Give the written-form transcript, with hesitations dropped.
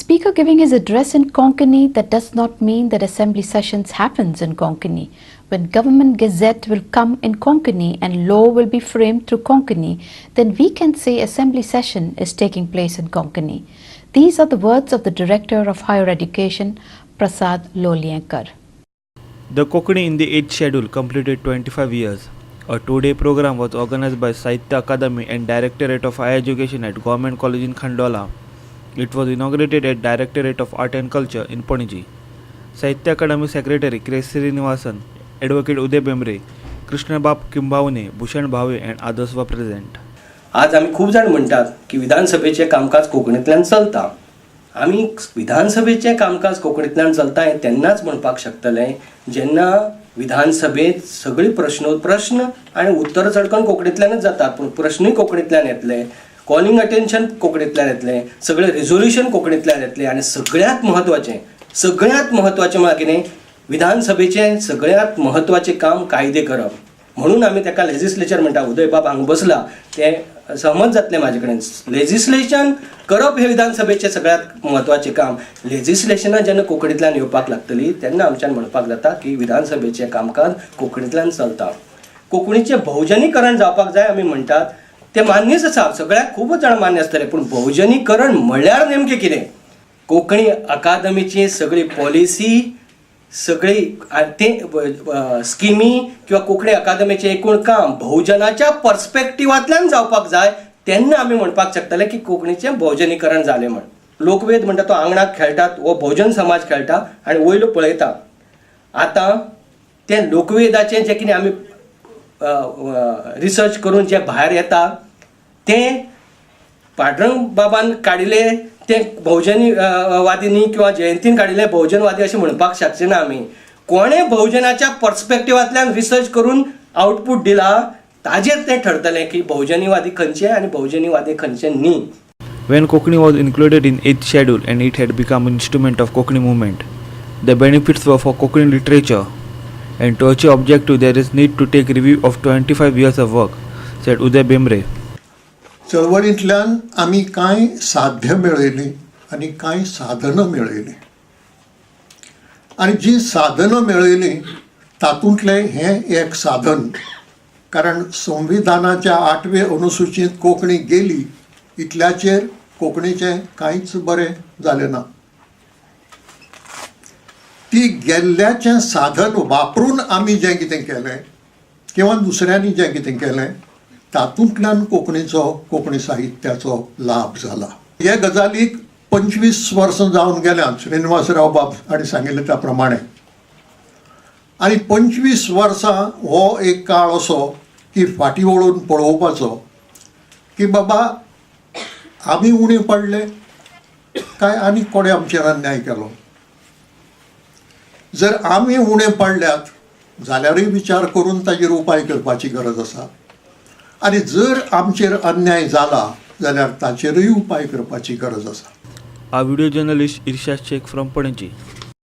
Speaker giving his address in Konkani, that does not mean that assembly sessions happens in Konkani. When government gazette will come in Konkani and law will be framed through Konkani, then we can say assembly session is taking place in Konkani. These are the words of the Director of Higher Education, Prasad Loliankar. The Konkani in the 8th schedule completed 25 years. A two-day program was organized by Sahitya Akademi and Directorate of Higher Education at Government College in Khandola. It was inaugurated at Directorate of Art and Culture in Panaji. Sahitya Akademi Secretary K. Srinivasan, Advocate Uday Bemre, Krishnabab Kimbawne, Bhushan Bhave and others were present. आज आम्ही खूप जण म्हणतात की विधानसभेचे कामकाज कोंकणीतल्यान चलता. आम्ही विधानसभेचे कामकाज कोंकणीतल्यान चलता हे तेन्नाच म्हणपाक शकतले जेन्ना विधानसभेत सगळी प्रश्न आणि उत्तर चडकण कोंकणीतल्यानच जातात, पूण प्रश्नूय कोंकणीतल्यान येतले, कॉलिंग अटेन्शन कोंकणीतल्यान येतले, सगळे रिझोल्युशन कोंकणीतल्यान येतले आणि सगळ्यात महत्वाचे म्हळ्यार कितें विधानसभेचे सगळ्यात महत्वाचे काम कायदे करप. म्हणून आम्ही ताका लेजिस्लेचर म्हणटा. उदय बाब हांगा बसला ते सहमत जातले म्हाजे कडेन. लेजिस्लेशन करप हे विधानसभेचे सगळ्यात महत्वाचे काम. लेजिस्लेशनां जेन्ना कोंकणीतल्यान येवपाक लागतली तेन्ना आमच्यान म्हणपाक जाता की विधानसभेचे कामकाज कोंकणीतल्यान चलता. कोंकणीचें बहुजनीकरण जावपाक जाय आमी म्हणटात ते मान्यच आसा, सगळ्याक खूबच जाण मान्य आसतले. पूण बहुजनीकरण म्हणल्यार नेमकें कितें? कोंकणी अकादमीची सगळी पॉलिसी, सगळी ते स्किमी किंवा कोंकणी अकादमीचें एकूण काम बहुजनाच्या पर्स्पेक्टिवांतल्यान जावपाक जाय. तेन्ना आमी म्हणपाक शकतले की कोंकणीचें बहुजनीकरण जालें म्हण. लोकवेद म्हणटा तो आंगणाक खेळटात हो बहुजन समाज खेळटा आनी वयलो पळयता. आतां तें लोकवेदाचें जें कितें आमी रिसर्च करून जें भायर येता तें पांडुरंग बाबान काडिल्ले ते बहुजनवादी न्ही किंवा जयंतीन काडिल्ले बहुजनवादी अशें म्हणपाक शकचे ना आमी. कोणें बहुजनाच्या पर्स्पेक्टिवांतल्यान रिसर्च करून आउटपूट दिला ताजेर तें ठरतलें की बहुजनीवादी खंयचे आनी बहुजनीवादी खंयचे न्ही. When Konkani was included in 8th schedule and it had become an instrument of Konkani movement, the benefits were for Konkani literature. And to achieve objective, there is need to take review of 25 years of work, said Uday Bemre. चळवळींतल्यान आमी कांय साध्य मेळयलीं आनी कांय साधनां मेळयलीं. आनी जी साधनां मेळयलीं तातूंतलें हें एक साधन. कारण संविधानाच्या 8वे अनुसूचींत कोंकणी गेली इतल्याचेर कोंकणीचें कांयच बरें जालें ना. ती गेल्ल्याचें साधन वापरून आमी जें कितें केलें किंवा दुसऱ्यांनी जें कितें केलें तातूंतल्यान कोंकणी साहित्याचो लाभ जाला. हे गजालीक 25 वर्सां जावन गेल्यात श्रीनिवासराव बाब हांणी सांगिल्ले त्या प्रमाणे. आनी 25 वर्सां हो एक काळ असो की फाटीं वळून पळोवपाचो की बाबा आमी उणे पडले काय आनी कोणे आमचेर अन्याय केलो. जर आमी उणे पडल्यात जाल्यारूय विचार करून ताजेर उपाय करपाची गरज आसा. आनी जर आमचेर अन्याय जाला जाल्यार ताचेरूय उपाय करपाची गरज आसा. A video journalist Irshad Sheikh from Panaji.